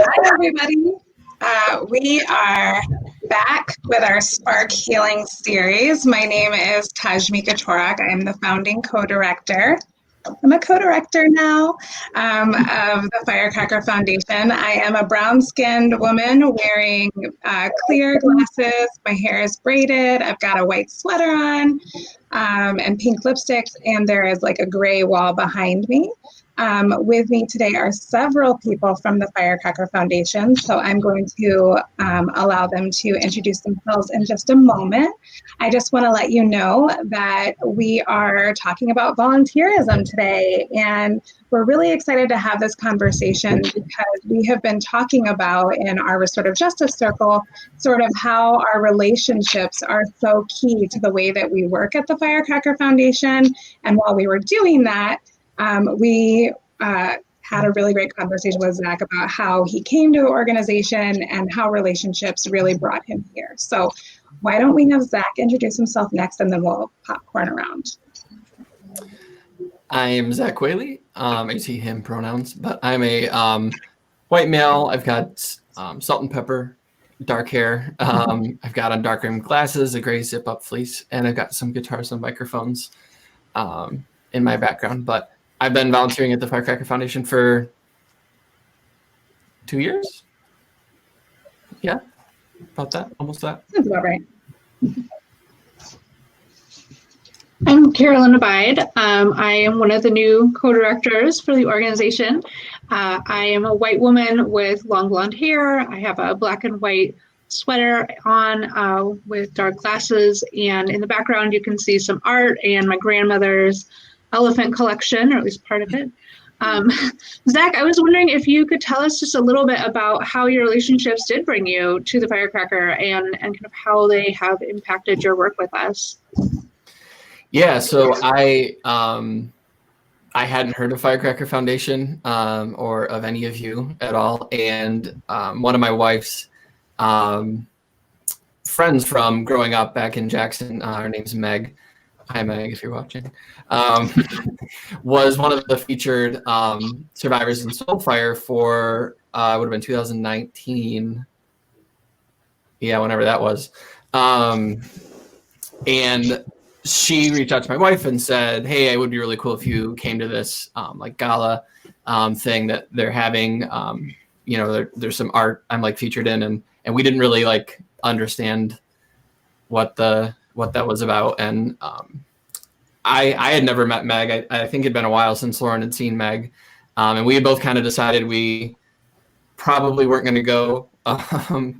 Hi, everybody. We are back with our Spark Healing series. My name is Tajmika Torak. I am the founding co-director. I'm a co-director now of the Firecracker Foundation. I am a brown-skinned woman wearing clear glasses. My hair is braided. I've got a white sweater on and pink lipsticks, and there is like a gray wall behind me. With me today are several people from the Firecracker Foundation, so I'm going to allow them to introduce themselves in just a moment. I just want to let you know that we are talking about volunteerism today, and we're really excited to have this conversation because we have been talking about in our restorative justice circle sort of how our relationships are so key to the way that we work at the Firecracker Foundation. And while we were doing that, we had a really great conversation with Zac about how he came to the organization and how relationships really brought him here. So why don't we have Zac introduce himself next, and then we'll popcorn around. I am Zac Whaley. I use he, him pronouns, but I'm a white male. I've got salt and pepper, dark hair. I've got on dark rimmed glasses, a gray zip-up fleece, and I've got some guitars and microphones in my background. But I've been volunteering at the Firecracker Foundation for 2 years. Yeah, about that, almost that. That's about right. I'm Carolyn Abide. I am one of the new co-directors for the organization. I am a white woman with long blonde hair. I have a black and white sweater on with dark glasses, and in the background you can see some art and my grandmother's elephant collection, or at least part of it. Zac, I was wondering if you could tell us just a little bit about how your relationships did bring you to the Firecracker and kind of how they have impacted your work with us. Yeah, so I hadn't heard of Firecracker Foundation or of any of you at all, and one of my wife's friends from growing up back in Jackson, her name's Meg. Hi, Meg, if you're watching. Was one of the featured survivors in Soulfire for would have been 2019. Yeah, whenever that was, and she reached out to my wife and said, hey, it would be really cool if you came to this like gala thing that they're having. There's some art I'm like featured in, and we didn't really like understand what that was about. And I had never met Meg. I think it'd been a while since Lauren had seen Meg. And we had both kind of decided we probably weren't going to go,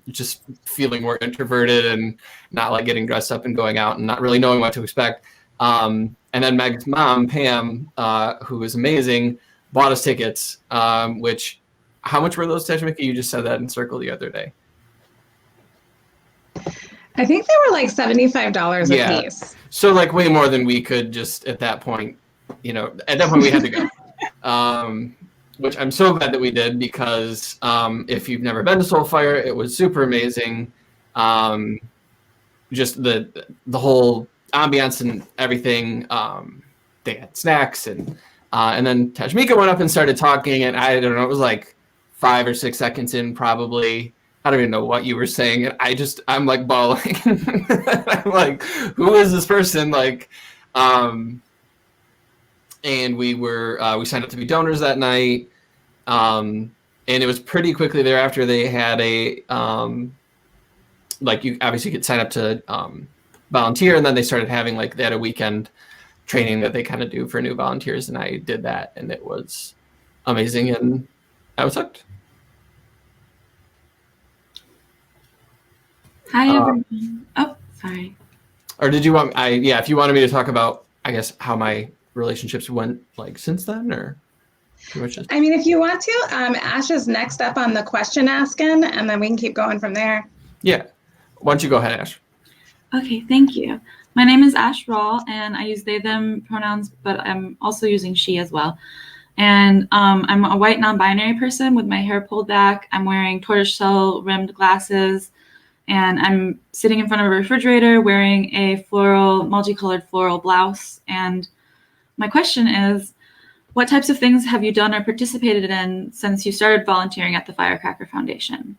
just feeling more introverted and not like getting dressed up and going out and not really knowing what to expect. And then Meg's mom, Pam, who was amazing, bought us tickets, which, how much were those, Tajmika? You just said that in Circle the other day. I think they were like $75 a piece. So like way more than we could just at that point, at that point we had to go. Which I'm so glad that we did, because if you've never been to Soulfire, it was super amazing. Just the whole ambiance and everything. They had snacks and then Tajmika went up and started talking, and I don't know, it was like 5 or 6 seconds in probably. I don't even know what you were saying, and I'm like bawling. I'm like, who is this person? Like, and we signed up to be donors that night. And it was pretty quickly thereafter they had a like, you obviously could sign up to volunteer, and then they started having they had a weekend training that they kind of do for new volunteers, and I did that, and it was amazing, and I was hooked. Hi, everyone. Oh, sorry. Or did you want? If you wanted me to talk about, I guess, how my relationships went since then, or. I mean, if you want to, Ash is next up on the question asking, and then we can keep going from there. Yeah. Why don't you go ahead, Ash? Okay, thank you. My name is Ash Rawl, and I use they, them pronouns, but I'm also using she as well. And I'm a white non-binary person with my hair pulled back. I'm wearing tortoiseshell rimmed glasses And I'm sitting in front of a refrigerator wearing a multicolored floral blouse. And my question is, what types of things have you done or participated in since you started volunteering at the Firecracker Foundation?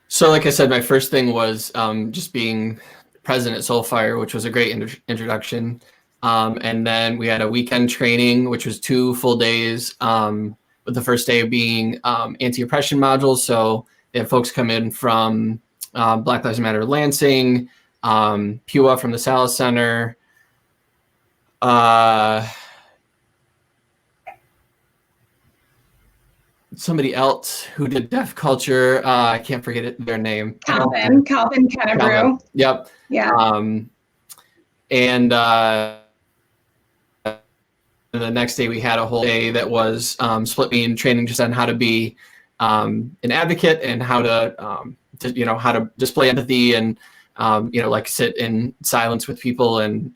So like I said, my first thing was just being present at Soulfire, which was a great introduction. And then we had a weekend training, which was 2 full days, with the first day being anti-oppression modules. So they had folks come in from Black Lives Matter Lansing, PUA from the Salas Center, somebody else who did deaf culture. I can't forget their name. Calvin Kennebrew. Yep. Yeah. And the next day we had a whole day that was split between training just on how to be an advocate and how to how to display empathy and like sit in silence with people and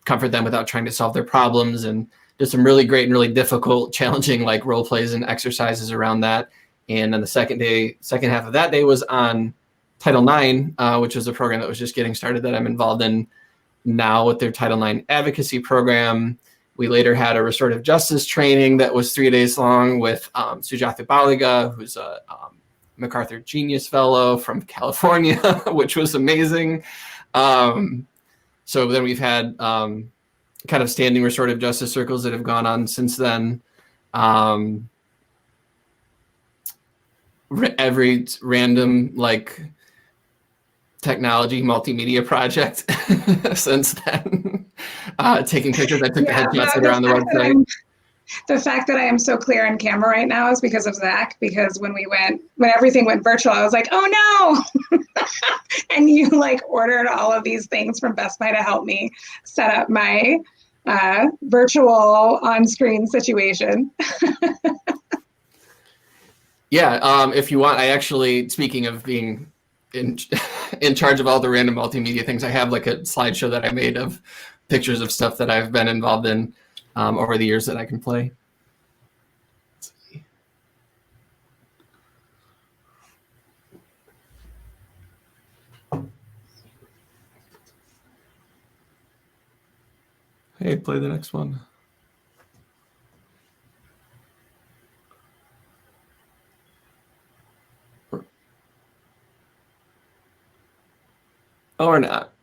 comfort them without trying to solve their problems, and did some really great and really difficult, challenging like role plays and exercises around that. And then the second half of that day was on Title IX, which was a program that was just getting started that I'm involved in now with their Title IX advocacy program. We later had a restorative justice training that was 3 days long with Sujatha Baliga, who's a MacArthur Genius Fellow from California, which was amazing. So then we've had kind of standing restorative justice circles that have gone on since then. Every random like technology multimedia project since then. Taking pictures. I took the headshots that are on the website. The fact that I am so clear on camera right now is because of Zac, because when everything went virtual, I was like, oh no. And you like ordered all of these things from Best Buy to help me set up my virtual on-screen situation. Yeah, if you want, I actually, speaking of being in charge of all the random multimedia things, I have like a slideshow that I made of pictures of stuff that I've been involved in over the years that I can play. Let's see. Hey, play the next one. Or not.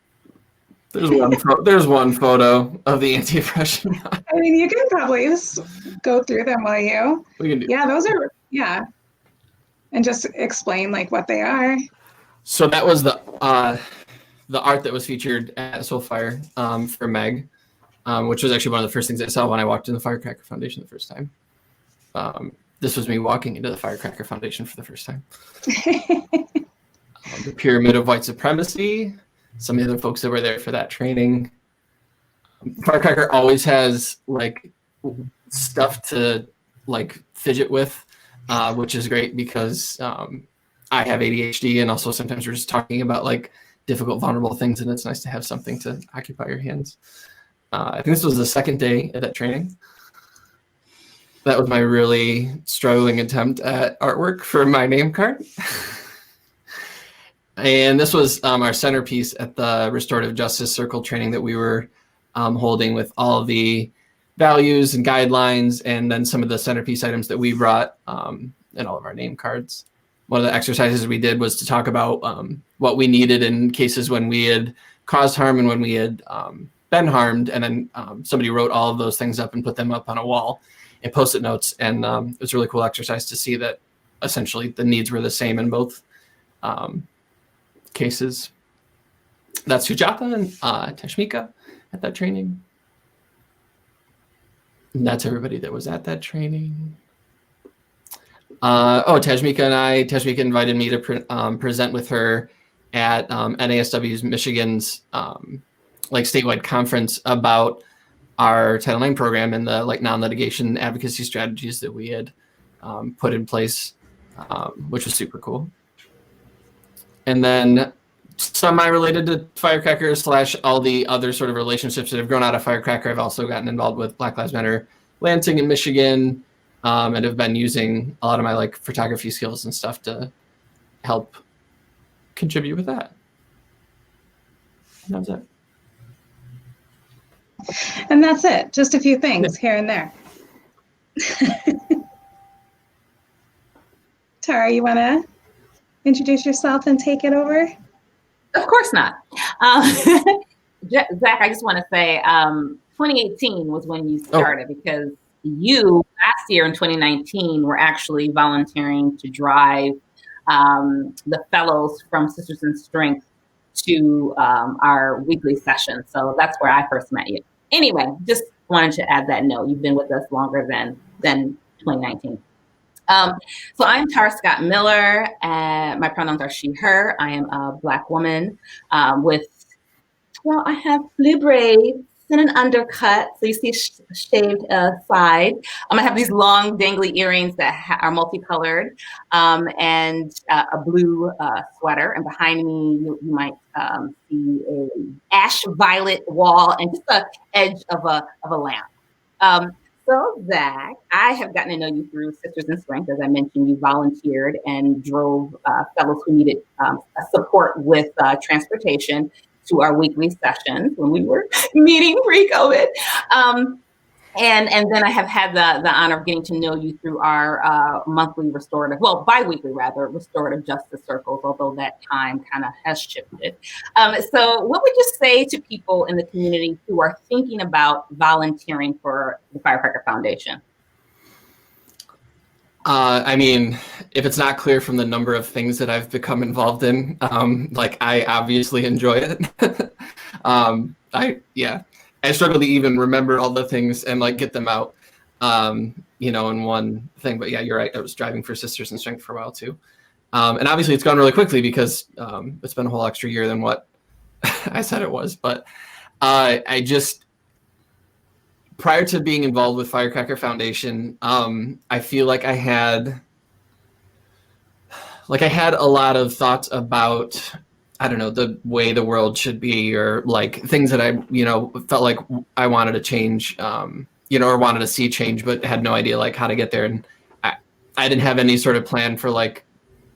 There's one photo of the anti-oppression. I mean, you can probably just go through them while you. We can do. Yeah, those are and just explain like what they are. So that was the art that was featured at Soulfire for Meg, which was actually one of the first things I saw when I walked in the Firecracker Foundation the first time. This was me walking into the Firecracker Foundation for the first time. The Pyramid of White Supremacy. Some of the other folks that were there for that training. Firecracker always has like stuff to like fidget with, which is great because I have ADHD, and also sometimes we're just talking about like difficult, vulnerable things, and it's nice to have something to occupy your hands. I think this was the second day of that training. That was my really struggling attempt at artwork for my name card. And this was our centerpiece at the Restorative Justice Circle training that we were holding, with all of the values and guidelines, and then some of the centerpiece items that we brought in all of our name cards. One of the exercises we did was to talk about what we needed in cases when we had caused harm and when we had been harmed, and then somebody wrote all of those things up and put them up on a wall in Post-it notes, and it was a really cool exercise to see that essentially the needs were the same in both cases. That's Sujatha and Tashmika at that training. And that's everybody that was at that training. Tashmika invited me to present with her at NASW's Michigan's like statewide conference about our Title IX program and the like non-litigation advocacy strategies that we had put in place, which was super cool. And then semi-related to Firecracker / all the other sort of relationships that have grown out of Firecracker, I've also gotten involved with Black Lives Matter Lansing in Michigan, and have been using a lot of my like photography skills and stuff to help contribute with that. That's it. And that's it. Just a few things here and there. Tara, you want to introduce yourself and take it over? Of course not. Zac, I just want to say 2018 was when you started because you last year in 2019 were actually volunteering to drive the fellows from Sisters in Strength to our weekly session. So that's where I first met you. Anyway, just wanted to add that note. You've been with us longer than 2019. So I'm Tara Scott Miller, and my pronouns are she, her. I am a Black woman I have blue braids and an undercut. So you see shaved side. I have these long dangly earrings that are multicolored and a blue sweater. And behind me, you might see a ash violet wall and just the edge of a lamp. So Zac, I have gotten to know you through Sisters in Strength. As I mentioned, you volunteered and drove fellows who needed support with transportation to our weekly sessions when we were meeting pre-COVID. And then I have had the honor of getting to know you through our monthly bi-weekly restorative justice circles, although that time kind of has shifted. So what would you say to people in the community who are thinking about volunteering for the Firecracker Foundation? I mean, if it's not clear from the number of things that I've become involved in, I obviously enjoy it. I struggle to even remember all the things and get them out, in one thing. But yeah, you're right. I was driving for Sisters in Strength for a while too. And obviously it's gone really quickly because it's been a whole extra year than what I said it was. But prior to being involved with Firecracker Foundation, I feel like I had a lot of thoughts about, I don't know, the way the world should be, or things that I, felt like I wanted to change, or wanted to see change, but had no idea how to get there. And I didn't have any sort of plan for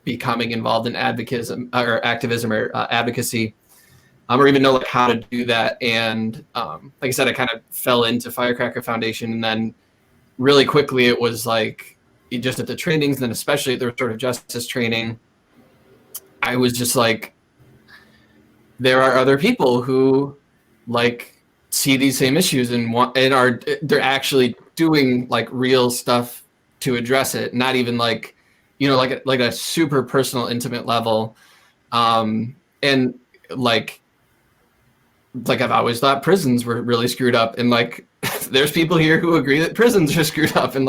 becoming involved in activism or advocacy, or even know how to do that. And like I said, I kind of fell into Firecracker Foundation, and then really quickly it was just at the trainings, and then especially at the restorative justice training, I was just there are other people who see these same issues and they're actually doing real stuff to address it, not even a super personal, intimate level. And I've always thought prisons were really screwed up, and there's people here who agree that prisons are screwed up, and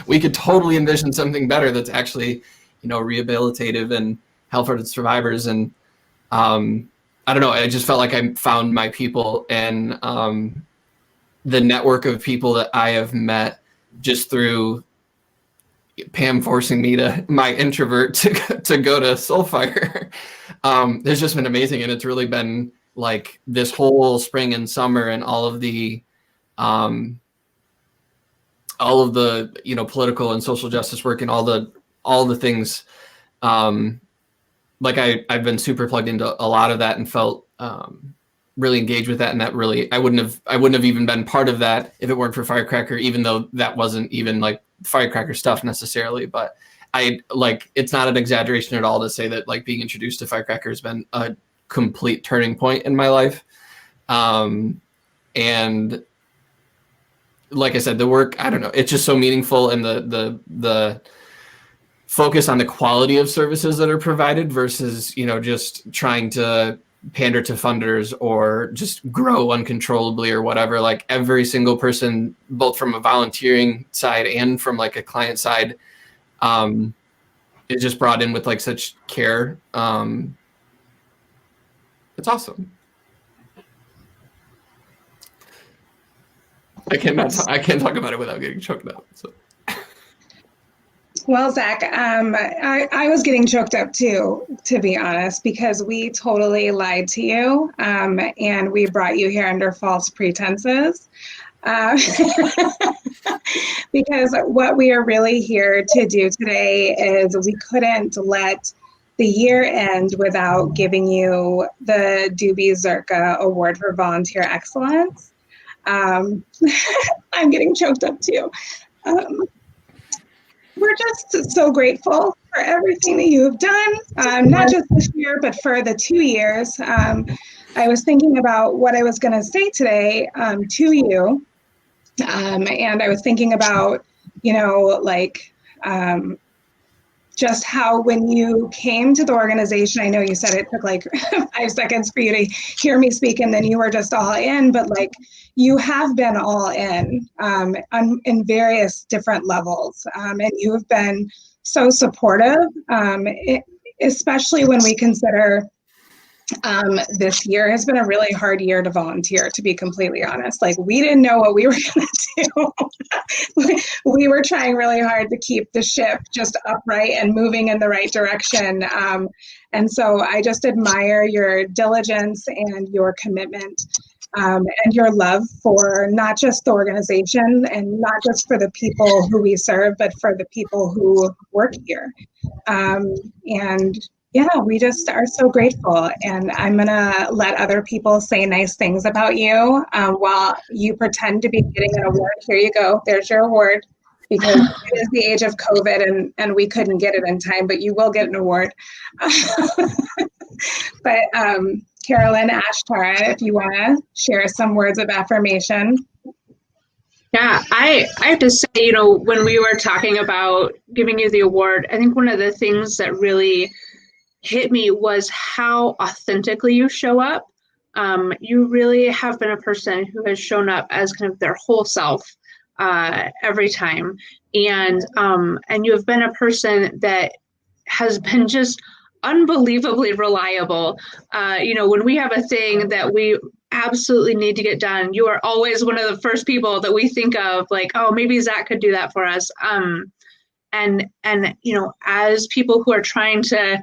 we could totally envision something better that's actually rehabilitative and helpful to survivors. And I don't know, I just felt like I found my people, and the network of people that I have met just through Pam forcing me my introvert to go to Soulfire has just been amazing. And it's really been this whole spring and summer, and all of the political and social justice work, and all the things, I've been super plugged into a lot of that, and felt really engaged with that. And that really, I wouldn't have even been part of that if it weren't for Firecracker, even though that wasn't even Firecracker stuff necessarily. But it's not an exaggeration at all to say that being introduced to Firecracker has been a complete turning point in my life. And like I said, the work, I don't know, it's just so meaningful, and the focus on the quality of services that are provided versus, just trying to pander to funders or just grow uncontrollably or whatever. Every single person, both from a volunteering side and from a client side, is just brought in with such care. It's awesome. I can't talk about it without getting choked up. So. Well, Zac, I was getting choked up too, to be honest, because we totally lied to you, and we brought you here under false pretenses. Because what we are really here to do today is we couldn't let the year end without giving you the Doobie Zerka Award for Volunteer Excellence. I'm getting choked up too. We're just so grateful for everything that you have done, not just this year, but for the 2 years. I was thinking about what I was going to say today to you, and I was thinking about, just how when you came to the organization, I know you said it took like 5 seconds for you to hear me speak and then you were just all in, but like you have been all in various different levels. And you have been so supportive, especially when we consider this year has been a really hard year to volunteer, to be completely honest. Like we didn't know what we were going to do. We were trying really hard to keep the ship just upright and moving in the right direction. And so I just admire your diligence and your commitment and your love for not just the organization and not just for the people who we serve, but for the people who work here. And yeah, we just are so grateful. And I'm going to let other people say nice things about you while you pretend to be getting an award. Here you go. There's your award, because it is the age of COVID and we couldn't get it in time, but you will get an award. But Carolyn, Ashtara, if you want to share some words of affirmation. Yeah, I have to say, when we were talking about giving you the award, I think one of the things that really hit me was how authentically you show up. You really have been a person who has shown up as kind of their whole self every time, and you have been a person that has been just unbelievably reliable. When we have a thing that we absolutely need to get done, you are always one of the first people that we think of, like, oh, maybe Zac could do that for us. And as people who are trying to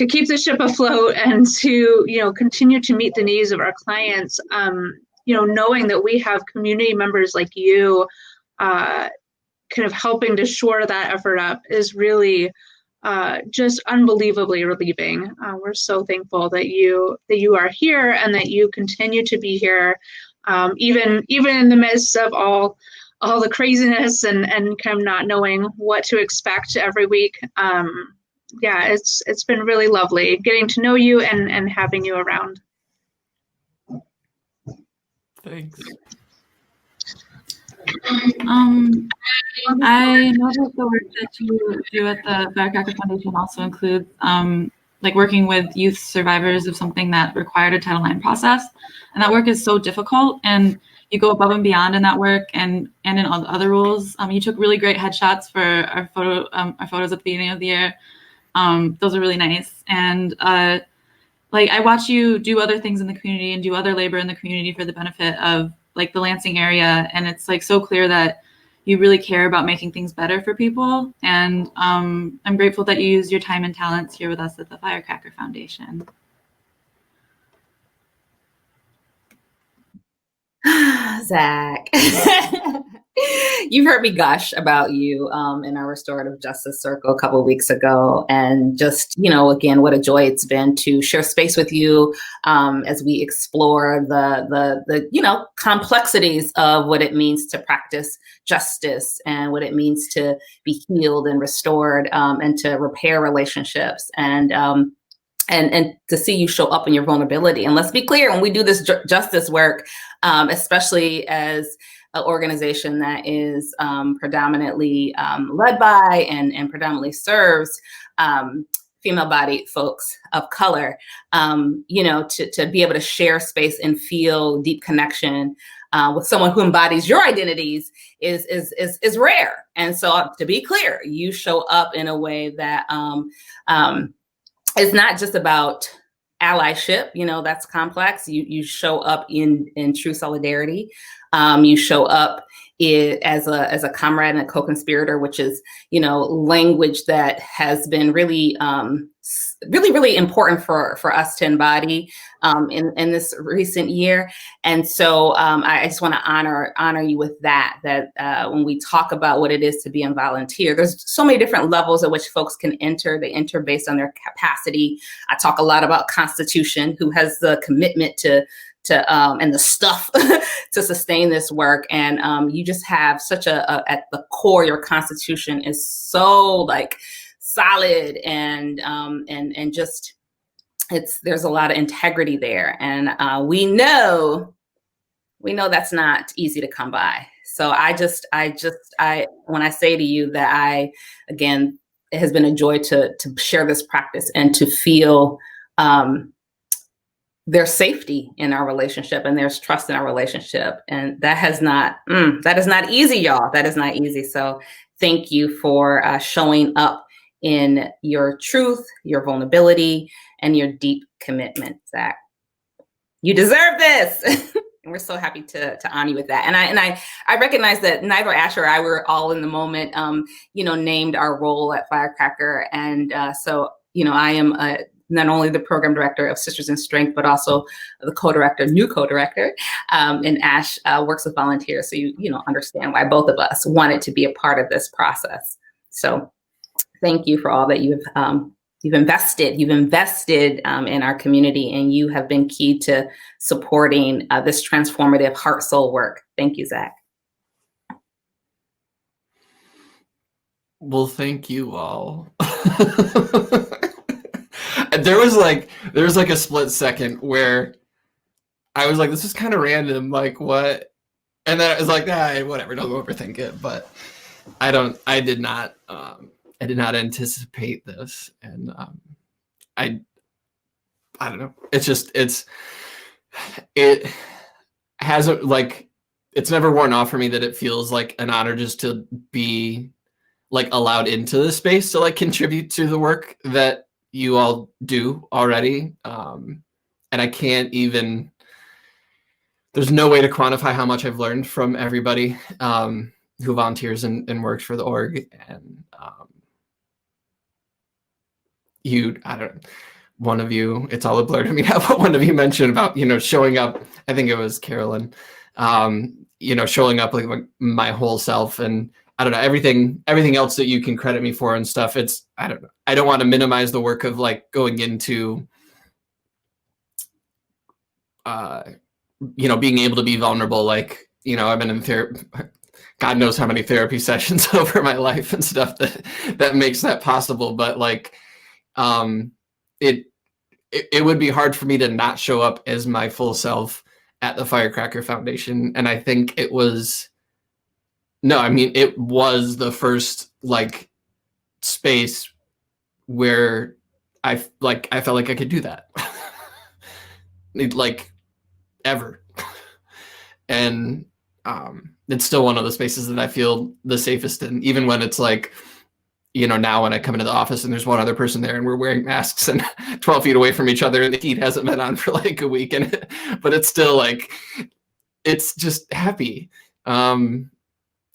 keep the ship afloat and to, continue to meet the needs of our clients, knowing that we have community members like you kind of helping to shore that effort up is really just unbelievably relieving. We're so thankful that you are here and that you continue to be here, even in the midst of all the craziness and kind of not knowing what to expect every week. Yeah, it's been really lovely getting to know you and having you around. Thanks. I know that the work that you do at the Firecracker Foundation also includes like working with youth survivors of something that required a Title IX process, and that work is so difficult. And you go above and beyond in that work and in other roles. You took really great headshots for our photos at the beginning of the year. Those are really nice. And like I watch you do other things in the community and do other labor in the community for the benefit of like the Lansing area. And it's like so clear that you really care about making things better for people. And I'm grateful that you use your time and talents here with us at the Firecracker Foundation. Zac, you've heard me gush about you in our Restorative Justice Circle a couple of weeks ago, and just, again, what a joy it's been to share space with you as we explore the complexities of what it means to practice justice and what it means to be healed and restored and to repair relationships. And to see you show up in your vulnerability. And let's be clear, when we do this justice work, especially as an organization that is predominantly led by and predominantly serves female-bodied folks of color, to be able to share space and feel deep connection with someone who embodies your identities is rare. And so, to be clear, you show up in a way that it's not just about allyship, that's complex. You show up in true solidarity. You show up as a comrade and a co-conspirator, which is, language that has been really really, really important for us to embody in this recent year. And so I just want to honor you with that when we talk about what it is to be a volunteer, there's so many different levels at which folks can enter. They enter based on their capacity. I talk a lot about Constitution, who has the commitment to and the stuff to sustain this work. And you just have such at the core, your Constitution is so like solid and just there's a lot of integrity there. And we know that's not easy to come by. So when I say to you that again, it has been a joy to share this practice and to feel there's safety in our relationship and there's trust in our relationship. And that is not easy, y'all. That is not easy. So thank you for showing up in your truth, your vulnerability, and your deep commitment, Zac. You deserve this. And we're so happy to honor you with that. And I recognize that neither Ash or I were all in the moment, named our role at Firecracker. And so, I am not only the program director of Sisters in Strength, but also the new co-director. And Ash works with volunteers. So you understand why both of us wanted to be a part of this process. So thank you for all that you've invested in our community, and you have been key to supporting this transformative heart soul work. Thank you, Zac. Well, thank you all. There was like a split second where I was like, this is kind of random, like what? And then I was like, whatever, don't overthink it. But I did not anticipate this. And I don't know. It hasn't, like, it's never worn off for me that it feels like an honor just to be like allowed into the space to like contribute to the work that you all do already. And I can't even, there's no way to quantify how much I've learned from everybody who volunteers and works for the org. And one of you, it's all a blur to me now, but one of you mentioned about, showing up, I think it was Carolyn, showing up like my whole self, and I don't know, everything else that you can credit me for and stuff. I don't know. I don't want to minimize the work of like going into, being able to be vulnerable. Like, I've been in therapy, God knows how many therapy sessions over my life and stuff that makes that possible. But like, it would be hard for me to not show up as my full self at the Firecracker Foundation. And I think it was the first like space where I felt like I could do that like ever. And it's still one of the spaces that I feel the safest in, even when it's like, now when I come into the office and there's one other person there and we're wearing masks and 12 feet away from each other and the heat hasn't been on for like a week, but it's still like, it's just happy. And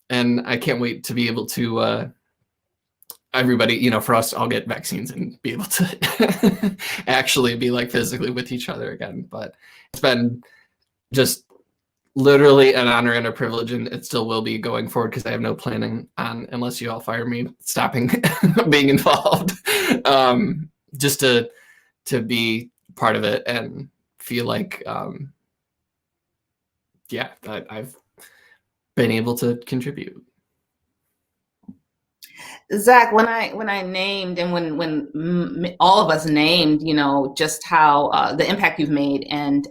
I can't wait to be able to, everybody, for us to all get vaccines and be able to actually be like physically with each other again. But it's been just literally an honor and a privilege, and it still will be going forward because I have no planning on, unless you all fire me, stopping being involved. Just to be part of it and feel like, I've been able to contribute. Zac, when I named, and when all of us named, just how the impact you've made and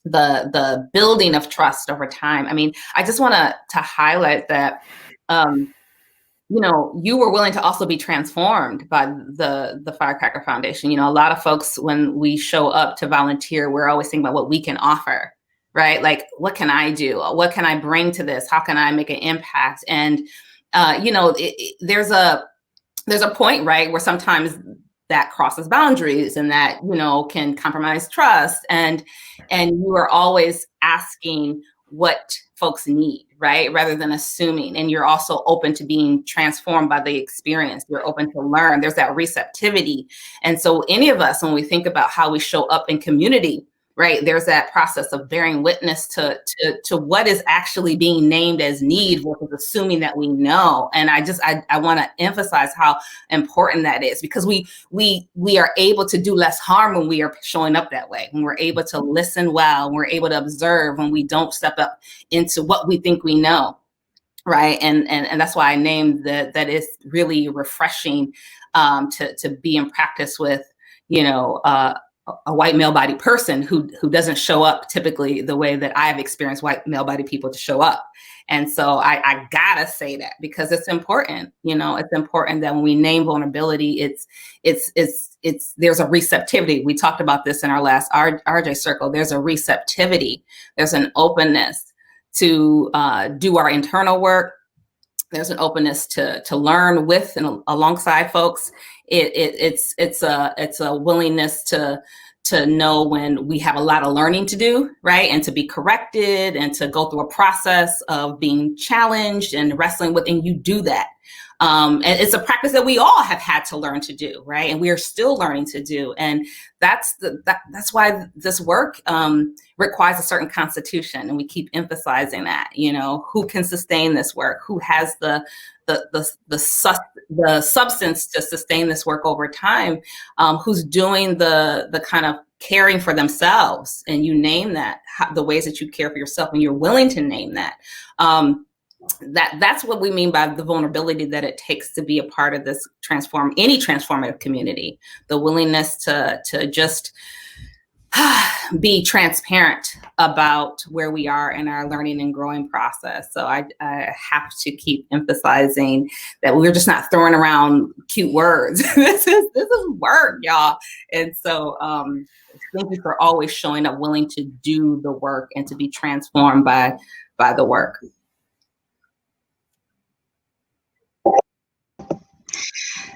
the building of trust over time. I mean, I just want to highlight that, you were willing to also be transformed by the Firecracker Foundation. A lot of folks, when we show up to volunteer, we're always thinking about what we can offer, right? Like, what can I do? What can I bring to this? How can I make an impact? And, there's a point, right, where sometimes that crosses boundaries and that, can compromise trust. And you are always asking, what folks need, right? Rather than assuming. And you're also open to being transformed by the experience. You're open to learn. There's that receptivity. And so any of us, when we think about how we show up in community, right, there's that process of bearing witness to what is actually being named as need versus assuming that we know. And I want to emphasize how important that is, because we are able to do less harm when we are showing up that way, when we're able to listen well, when we're able to observe, when we don't step up into what we think we know. Right. And that's why I named that it's really refreshing to be in practice with, a white male-bodied person who doesn't show up typically the way that I've experienced white male-bodied people to show up. And so I gotta say that, because it's important. It's important that when we name vulnerability, it's there's a receptivity. We talked about this in our last RJ circle. There's a receptivity. There's an openness to do our internal work. There's an openness to learn with and alongside folks. It's a willingness to know when we have a lot of learning to do, right? And to be corrected and to go through a process of being challenged and wrestling with, and you do that. And it's a practice that we all have had to learn to do, right? And we are still learning to do. And that's why this work requires a certain constitution. And we keep emphasizing that, who can sustain this work, who has the substance to sustain this work over time, who's doing the kind of caring for themselves. And you name that, the ways that you care for yourself, and you're willing to name that. That's what we mean by the vulnerability that it takes to be a part of this any transformative community. The willingness to just be transparent about where we are in our learning and growing process. So I have to keep emphasizing that we're just not throwing around cute words. This is work, y'all. And so thank you for always showing up willing to do the work and to be transformed by the work.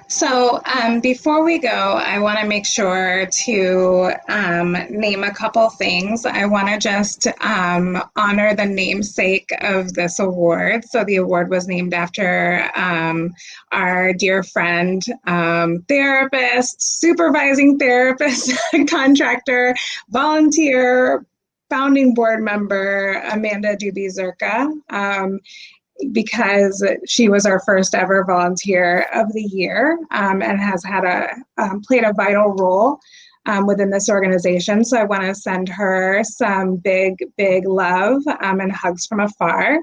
So before we go, I want to make sure to name a couple things. I want to just honor the namesake of this award. So the award was named after our dear friend, therapist, supervising therapist, contractor, volunteer, founding board member, Amanda Duby-Zerka. Because she was our first ever volunteer of the year and has had played a vital role within this organization. So I want to send her some big love and hugs from afar.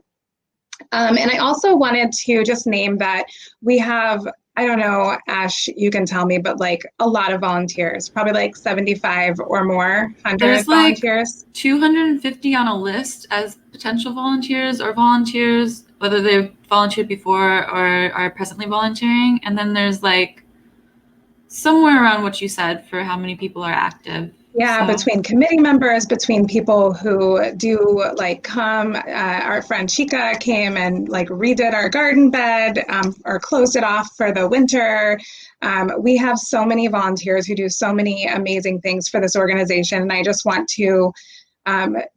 And I also wanted to just name that we have, I don't know, Ash, you can tell me, but like a lot of volunteers, probably like 75 or more, 100 There's volunteers. Like 250 on a list as potential volunteers or volunteers, whether they've volunteered before or are presently volunteering. And then there's like somewhere around what you said for how many people are active. Yeah, so. Between committee members, between people who do like come, our friend Chica came and like redid our garden bed or closed it off for the winter. We have so many volunteers who do so many amazing things for this organization. And I just want to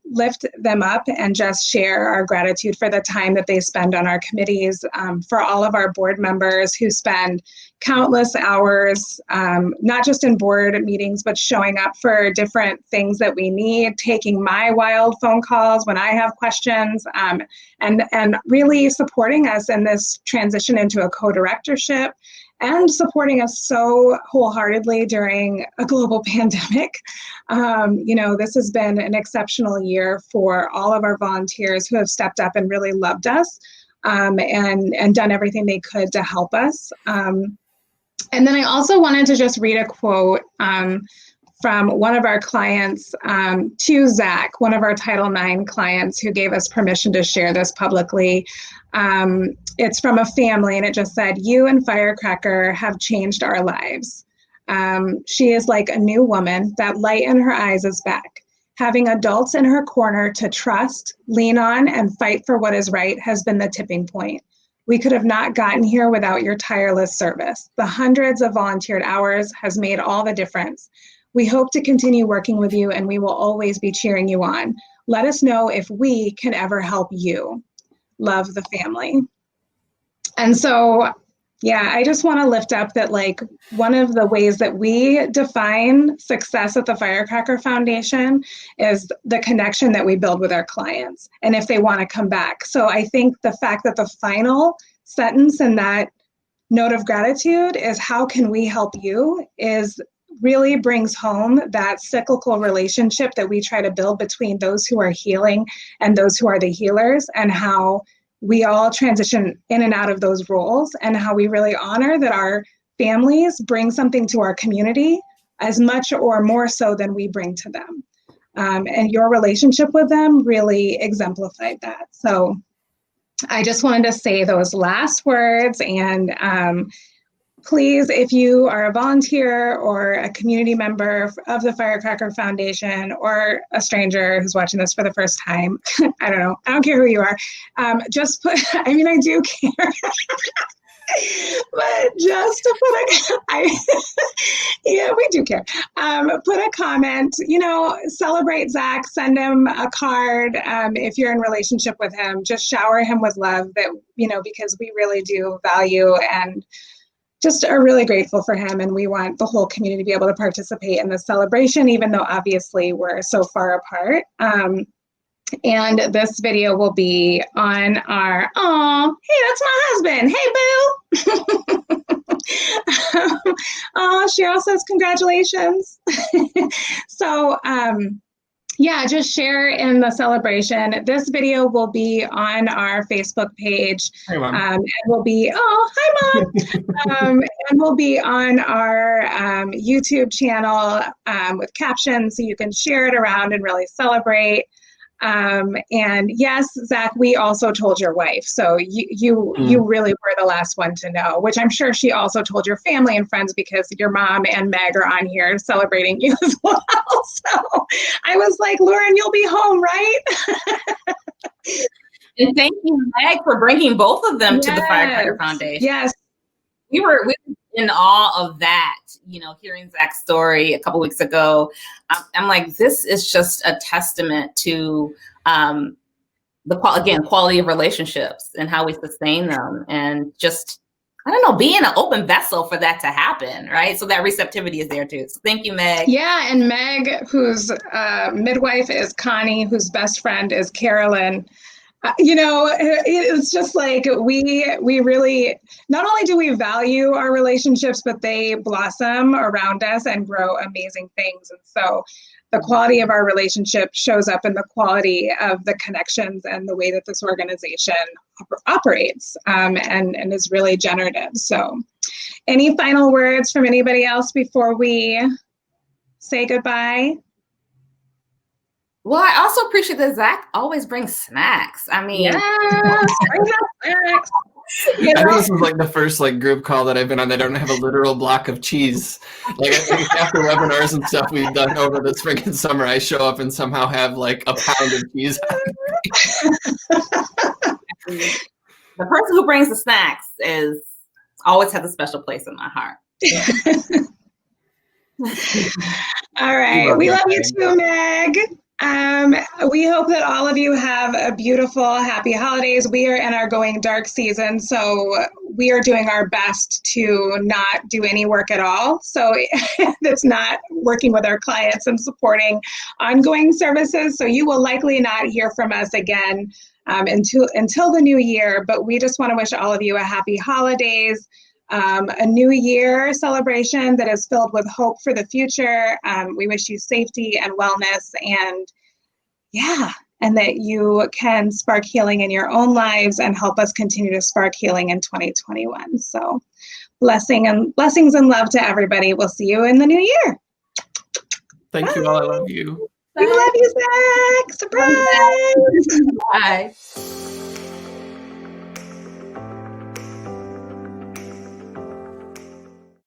lift them up and just share our gratitude for the time that they spend on our committees, for all of our board members who spend countless hours, not just in board meetings, but showing up for different things that we need, taking my wild phone calls when I have questions, and really supporting us in this transition into a co-directorship, and supporting us so wholeheartedly during a global pandemic. This has been an exceptional year for all of our volunteers who have stepped up and really loved us, and done everything they could to help us. And then I also wanted to just read a quote from one of our clients to Zac, one of our Title IX clients who gave us permission to share this publicly. It's from a family, and it just said, "You and Firecracker have changed our lives. She is like a new woman. That light in her eyes is back. Having adults in her corner to trust, lean on, and fight for what is right has been the tipping point. We could have not gotten here without your tireless service. The hundreds of volunteered hours has made all the difference. We hope to continue working with you, and we will always be cheering you on. Let us know if we can ever help you. Love, the family. And so, yeah, I just want to lift up that, like, one of the ways that we define success at the Firecracker Foundation is the connection that we build with our clients and if they want to come back. So I think the fact that the final sentence in that note of gratitude is how can we help you is really brings home that cyclical relationship that we try to build between those who are healing and those who are the healers, and how we all transition in and out of those roles, and how we really honor that our families bring something to our community as much or more so than we bring to them. And your relationship with them really exemplified that. So I just wanted to say those last words, and please, if you are a volunteer or a community member of the Firecracker Foundation, or a stranger who's watching this for the first time, I don't know, I don't care who you are, just put, I mean, I do care, but just to put yeah, we do care. Put a comment, celebrate Zac, send him a card. If you're in relationship with him, just shower him with love that, because we really do value and just are really grateful for him, and we want the whole community to be able to participate in the celebration, even though obviously we're so far apart. And this video will be on our, oh, hey, that's my husband. Hey, boo. Oh, Cheryl says congratulations. So, yeah, just share in the celebration. This video will be on our Facebook page. Hey, Mom. And will be, oh, hi, Mom. And will be on our YouTube channel with captions, so you can share it around and really celebrate. And yes, Zac, we also told your wife, so you really were the last one to know, which I'm sure she also told your family and friends, because your mom and Meg are on here celebrating you as well. So I was like, Lauren, you'll be home, right? And thank you, Meg, for bringing both of them to the Firecracker Foundation. Yes. We were in awe of that, hearing Zac's story a couple weeks ago. I'm like, this is just a testament to the quality of relationships and how we sustain them, and just, I don't know, being an open vessel for that to happen, right? So that receptivity is there too. So thank you, Meg. Yeah, and Meg, whose midwife is Connie, whose best friend is Carolyn. It's just like we really, not only do we value our relationships, but they blossom around us and grow amazing things. And so the quality of our relationship shows up in the quality of the connections and the way that this organization operates, and is really generative. So any final words from anybody else before we say goodbye? Well, I also appreciate that Zac always brings snacks. I mean, yes, bring snacks. I think this is like the first group call that I've been on. They don't have a literal block of cheese. I think after webinars and stuff we've done over the spring and summer, I show up and somehow have a pound of cheese. The person who brings the snacks always has a special place in my heart. All right. We love you too, Meg. We hope that all of you have a beautiful, happy holidays. We are in our going dark season, so we are doing our best to not do any work at all. So that's not working with our clients and supporting ongoing services. So you will likely not hear from us again until the new year, but we just want to wish all of you a happy holidays. A new year celebration that is filled with hope for the future. We wish you safety and wellness, and that you can spark healing in your own lives and help us continue to spark healing in 2021. So blessings and love to everybody. We'll see you in the new year. Thank you all. I love you. We love you, Zac. Surprise. Bye.